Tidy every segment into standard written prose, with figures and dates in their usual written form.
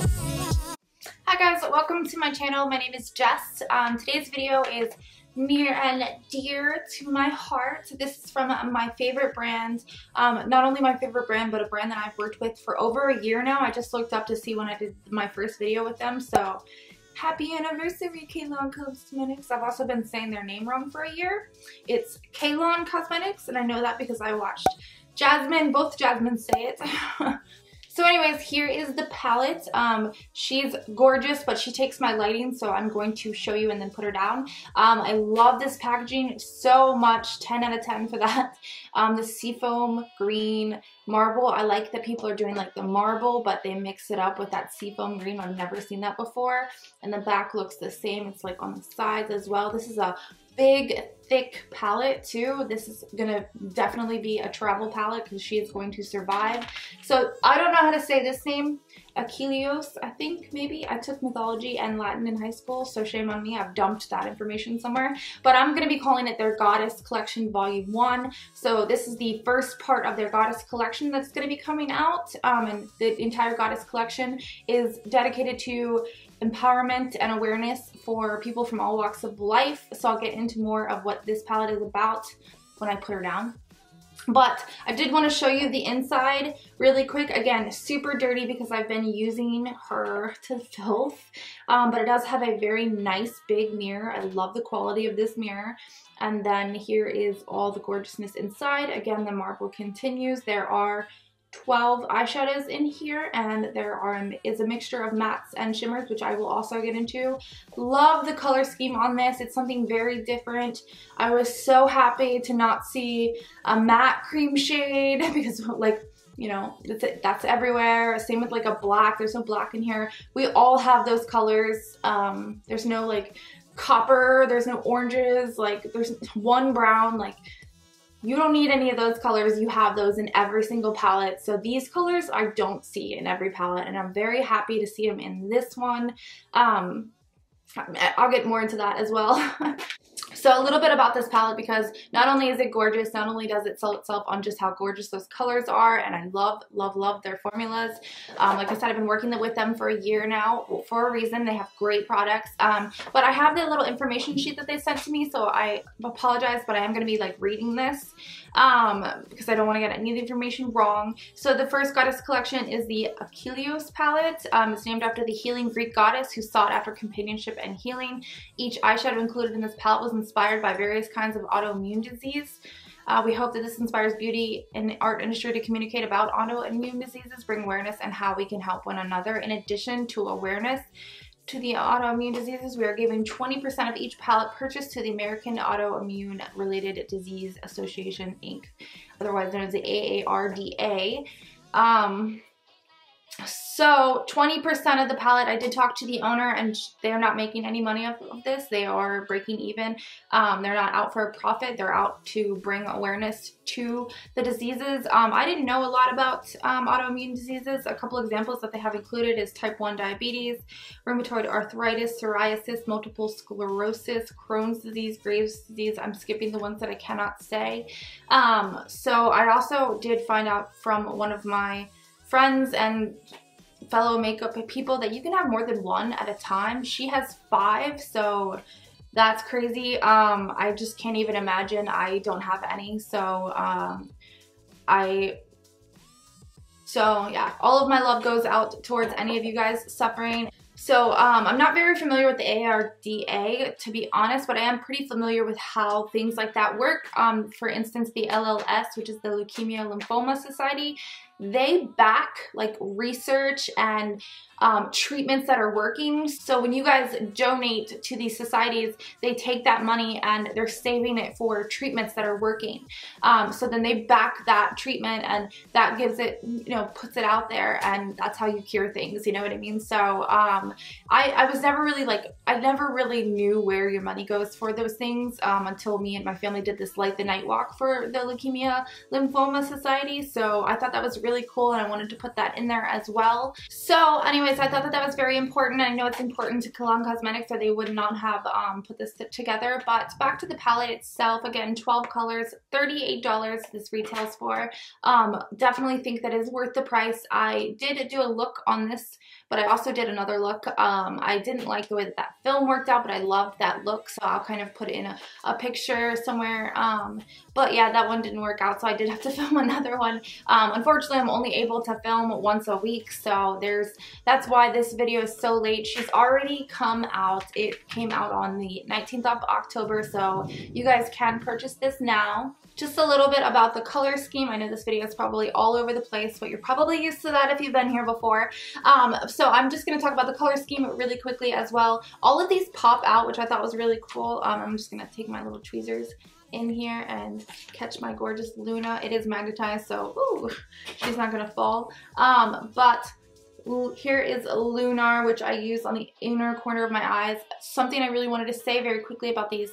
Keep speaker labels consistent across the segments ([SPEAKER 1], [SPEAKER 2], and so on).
[SPEAKER 1] Hi guys, welcome to my channel. My name is Jess. Today's video is near and dear to my heart. This is from my favorite brand. Not only my favorite brand, but a brand that I've worked with for over a year now. I just looked up to see when I did my first video with them. So happy anniversary, Achelois Cosmetics. I've also been saying their name wrong for a year. It's Achelois Cosmetics, and I know that because I watched Jasmine, both Jasmine say it. So anyways, here is the palette. She's gorgeous, but she takes my lighting, so I'm going to show you and then put her down. I love this packaging so much, 10 out of 10 for that. The seafoam green marble. I like that people are doing like the marble, but they mix it up with that seafoam green. I've never seen that before. And the back looks the same. It's like on the sides as well. This is a big, thick palette too. This is gonna definitely be a travel palette because she is going to survive. So I don't know how to say this name. Achelois, I think, maybe. I took mythology and Latin in high school, so shame on me. I've dumped that information somewhere. But I'm gonna be calling it their Goddess Collection Volume 1. So this is the first part of their Goddess Collection that's gonna be coming out. And the entire Goddess Collection is dedicated to empowerment and awareness for people from all walks of life. So I'll get into more of what this palette is about when I put her down. But I did want to show you the inside really quick. Again, super dirty because I've been using her to filth. But it does have a very nice big mirror. I love the quality of this mirror. And then here is all the gorgeousness inside. Again, the marble continues. There are 12 eyeshadows in here, and there is a mixture of mattes and shimmers, which I will also get into. Love the color scheme on this. It's something very different. I was so happy to not see a matte cream shade because, like, you know, that's everywhere. Same with like a black. There's no black in here. We all have those colors. There's no like copper. There's no oranges. Like there's one brown. Like, you don't need any of those colors. You have those in every single palette. So these colors I don't see in every palette, and I'm very happy to see them in this one. I'll get more into that as well. So a little bit about this palette, because not only is it gorgeous, not only does it sell itself on just how gorgeous those colors are, and I love, love, love their formulas. Like I said, I've been working with them for a year now for a reason. They have great products. But I have the little information sheet that they sent to me, so I apologize, but I am going to be like reading this because I don't want to get any of the information wrong. So the first Goddess Collection is the Achelois Palette. It's named after the healing Greek goddess who sought after companionship and healing. Each eyeshadow included in this palette was inspired by various kinds of autoimmune disease. We hope that this inspires beauty in the art industry to communicate about autoimmune diseases, bring awareness, and how we can help one another. In addition to awareness to the autoimmune diseases, we are giving 20% of each palette purchased to the American Autoimmune Related Disease Association, Inc., otherwise known as the AARDA. So 20% of the palette, I did talk to the owner, and they're not making any money off of this. They are breaking even. They're not out for a profit. They're out to bring awareness to the diseases. I didn't know a lot about autoimmune diseases. A couple examples that they have included is type 1 diabetes, rheumatoid arthritis, psoriasis, multiple sclerosis, Crohn's disease, Graves' disease. I'm skipping the ones that I cannot say. So I also did find out from one of my friends and fellow makeup people that you can have more than one at a time. She has 5, so that's crazy. I just can't even imagine. I don't have any, so yeah, all of my love goes out towards any of you guys suffering. So I'm not very familiar with the AARDA, to be honest, but I am pretty familiar with how things like that work. For instance, the LLS, which is the Leukemia Lymphoma Society, they back like research and treatments that are working. So when you guys donate to these societies, they take that money and they're saving it for treatments that are working. So then they back that treatment, and that gives it, you know, puts it out there, and that's how you cure things, you know what I mean? So I was never really like, I never really knew where your money goes for those things until me and my family did this Light the Night walk for the Leukemia Lymphoma Society. So I thought that was really cool, and I wanted to put that in there as well. So anyways, I thought that that was very important. I know it's important to Achelois Cosmetics, or they would not have put this together. But back to the palette itself, again, 12 colors, $38 this retails for. Definitely think that is worth the price. I did do a look on this but I also did another look. I didn't like the way that film worked out, but I loved that look, so I'll kind of put it in a picture somewhere. But yeah, that one didn't work out, so I did have to film another one. Unfortunately, I'm only able to film once a week, so that's why this video is so late. She's already come out. It came out on the 19th of October, so you guys can purchase this now. Just a little bit about the color scheme. I know this video is probably all over the place, but you're probably used to that if you've been here before. So I'm just going to talk about the color scheme really quickly as well. All of these pop out, which I thought was really cool. I'm just going to take my little tweezers in here and catch my gorgeous Luna. It is magnetized, so ooh, she's not going to fall. But here is Lunar, which I use on the inner corner of my eyes. Something I really wanted to say very quickly about these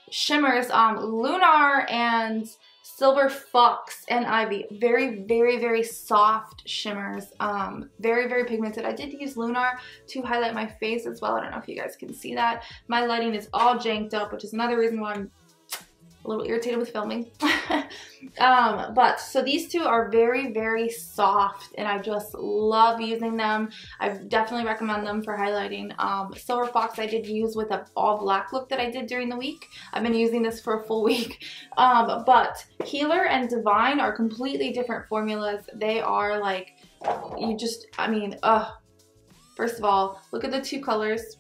[SPEAKER 1] shimmers, Lunar and Silver Fox and Ivy, very, very, very soft shimmers, very, very pigmented. I did use Lunar to highlight my face as well. I don't know if you guys can see that. My lighting is all janked up, which is another reason why I'm a little irritated with filming. But so these two are very, very soft, and I just love using them. I definitely recommend them for highlighting. Silver Fox I did use with an all black look that I did during the week. I've been using this for a full week. But Healer and Divine are completely different formulas. They are like, first of all, look at the two colors.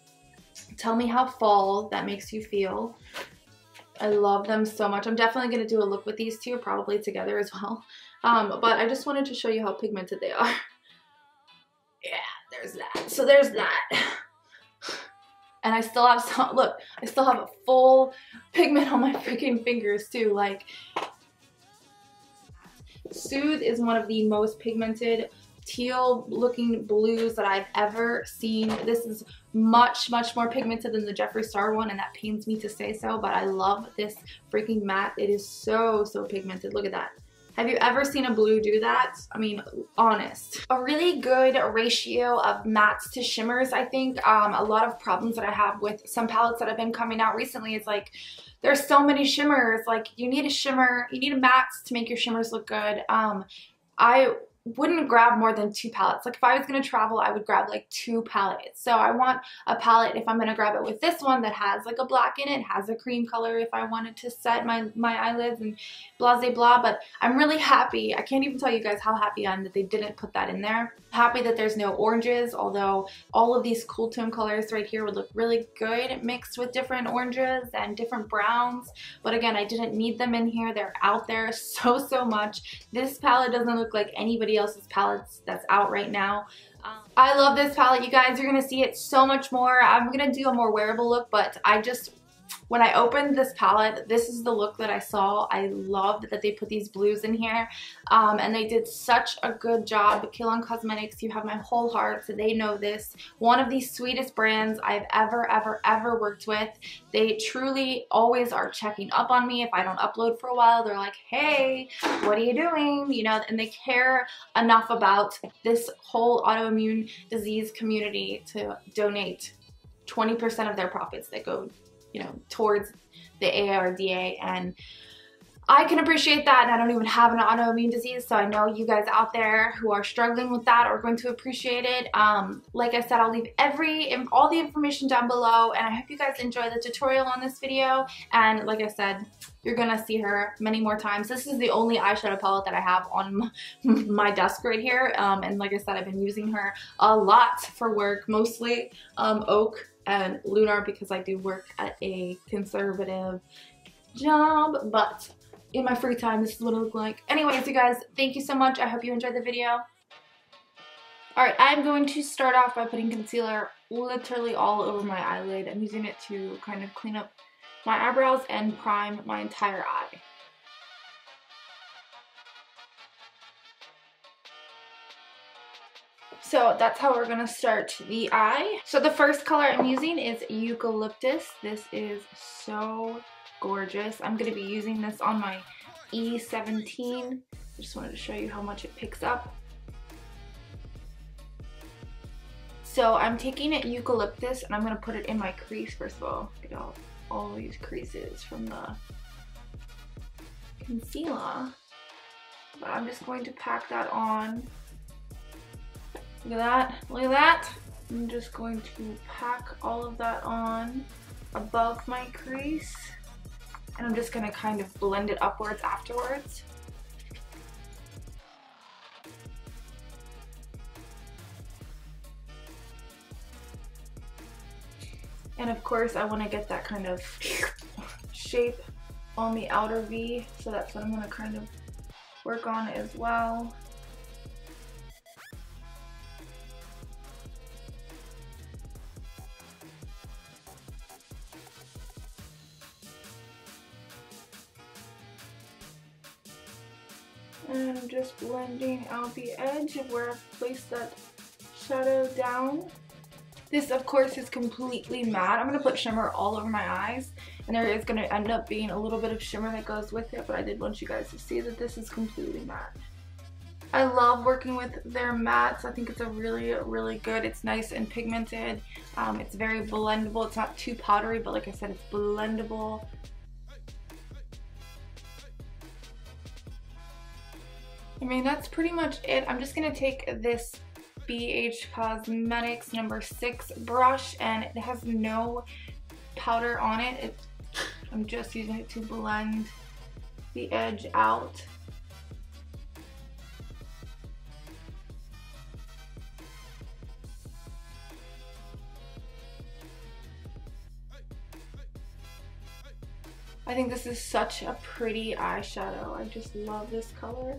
[SPEAKER 1] Tell me how fall that makes you feel. I love them so much. I'm definitely going to do a look with these two, probably together as well. But I just wanted to show you how pigmented they are. Yeah, there's that. So there's that. And I still have some, look, I still have a full pigment on my freaking fingers too. Like, Soothe is one of the most pigmented teal looking blues that I've ever seen. This is much, much more pigmented than the Jeffree Star one, and that pains me to say so, but I love this freaking matte. It is so, so pigmented. Look at that. Have you ever seen a blue do that? I mean, honest. A really good ratio of mattes to shimmers, I think. A lot of problems that I have with some palettes that have been coming out recently is like, there's so many shimmers. Like, you need a shimmer, you need a mattes to make your shimmers look good. I wouldn't grab more than 2 palettes. Like, if I was going to travel, I would grab like 2 palettes. So I want a palette, if I'm going to grab it with this one, that has like a black in it, has a cream color if I wanted to set my eyelids and blah, blah, blah. But I'm really happy. I can't even tell you guys how happy I am that they didn't put that in there. Happy that there's no oranges, although all of these cool tone colors right here would look really good mixed with different oranges and different browns. But again, I didn't need them in here. They're out there so, so much. This palette doesn't look like anybody else's palettes that's out right now. I love this palette, you guys. You're gonna see it so much more. I'm gonna do a more wearable look, but when I opened this palette, this is the look that I saw. I loved that they put these blues in here, and they did such a good job. Kill on Cosmetics, you have my whole heart, so they know this. One of the sweetest brands I've ever worked with. They truly always are checking up on me. If I don't upload for a while, they're like, hey, what are you doing? You know, and they care enough about this whole autoimmune disease community to donate 20% of their profits that go, you know, towards the AARDA, and I can appreciate that, and I don't even have an autoimmune disease, so I know you guys out there who are struggling with that are going to appreciate it. Like I said, I'll leave all the information down below, and I hope you guys enjoy the tutorial on this video, and like I said, you're gonna see her many more times. This is the only eyeshadow palette that I have on my desk right here, and like I said, I've been using her a lot for work, mostly Oak and Lunar, because I do work at a conservative job, but in my free time, this is what it looks like. Anyways, you guys, thank you so much. I hope you enjoyed the video. Alright, I'm going to start off by putting concealer literally all over my eyelid. I'm using it to kind of clean up my eyebrows and prime my entire eye. So that's how we're gonna start the eye. So the first color I'm using is Eucalyptus. This is so gorgeous. I'm gonna be using this on my E17. I just wanted to show you how much it picks up. So I'm taking it Eucalyptus and I'm gonna put it in my crease first of all. Look at all these creases from the concealer. But I'm just going to pack that on. Look at that, look at that. I'm just going to pack all of that on above my crease, and I'm just going to kind of blend it upwards afterwards. And of course I want to get that kind of shape on the outer V, so that's what I'm going to kind of work on as well. And I'm just blending out the edge of where I've placed that shadow down. This, of course, is completely matte. I'm going to put shimmer all over my eyes, and there is going to end up being a little bit of shimmer that goes with it, but I did want you guys to see that this is completely matte. I love working with their mattes. I think it's a really, really good. It's nice and pigmented. It's very blendable. It's not too powdery, but like I said, it's blendable. I mean, that's pretty much it. I'm just going to take this BH Cosmetics number 6 brush, and it has no powder on it. I'm just using it to blend the edge out. I think this is such a pretty eyeshadow. I just love this color.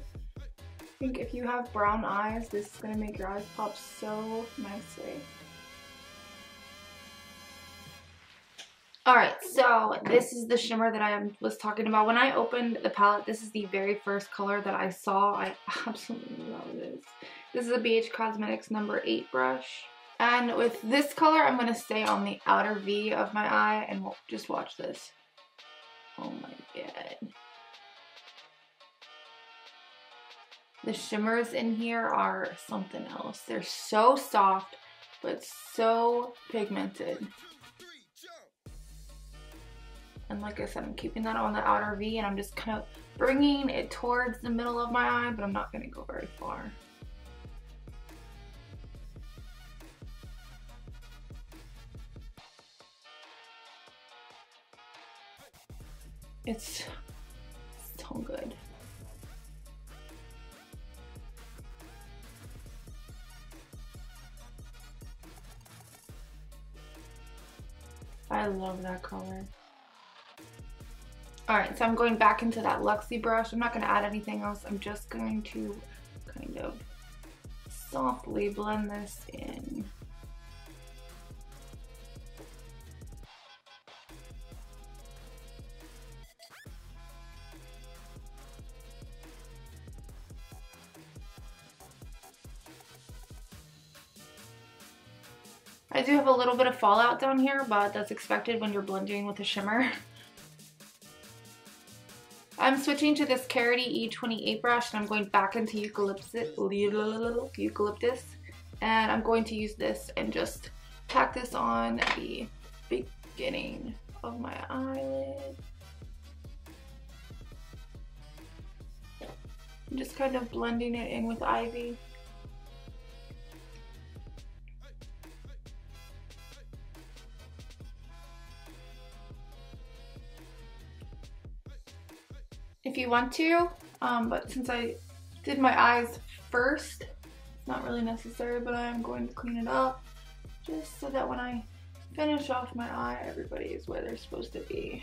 [SPEAKER 1] I think if you have brown eyes, this is going to make your eyes pop so nicely. Alright, so this is the shimmer that I was talking about. When I opened the palette, this is the very first color that I saw. I absolutely love this. This is a BH Cosmetics number 8 brush. And with this color, I'm going to stay on the outer V of my eye, and we'll just watch this. Oh my god. The shimmers in here are something else. They're so soft, but so pigmented. And like I said, I'm keeping that on the outer V, and I'm just kind of bringing it towards the middle of my eye, but I'm not going to go very far. It's so good. I love that color. Alright, so I'm going back into that Luxie brush. I'm not going to add anything else. I'm just going to kind of softly blend this in. I do have a little bit of fallout down here, but that's expected when you're blending with a shimmer. I'm switching to this Carity E28 brush, and I'm going back into eucalyptus, and I'm going to use this and just pack this on the beginning of my eyelid. I'm just kind of blending it in with Ivy. If you want to, but since I did my eyes first, it's not really necessary, but I am going to clean it up just so that when I finish off my eye, everybody is where they're supposed to be.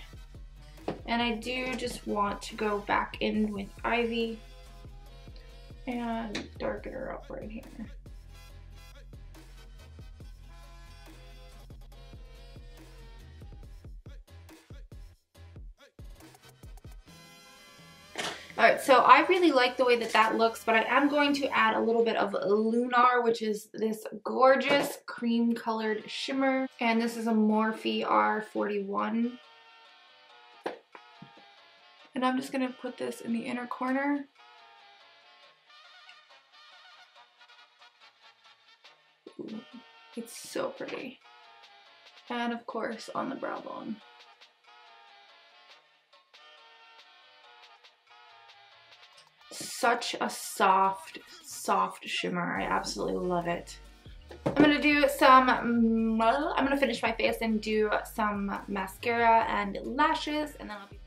[SPEAKER 1] And I do just want to go back in with Ivy and darken her up right here. Alright, so I really like the way that that looks, but I am going to add a little bit of Lunar, which is this gorgeous cream colored shimmer. And this is a Morphe R41. And I'm just going to put this in the inner corner. Ooh, it's so pretty. And of course on the brow bone. Such a soft shimmer. I absolutely love it. I'm gonna do some, I'm gonna finish my face and do some mascara and lashes, and then I'll be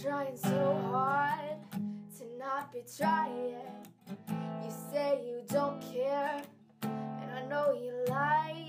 [SPEAKER 2] trying so hard to not be trying. You say you don't care, and I know you lie.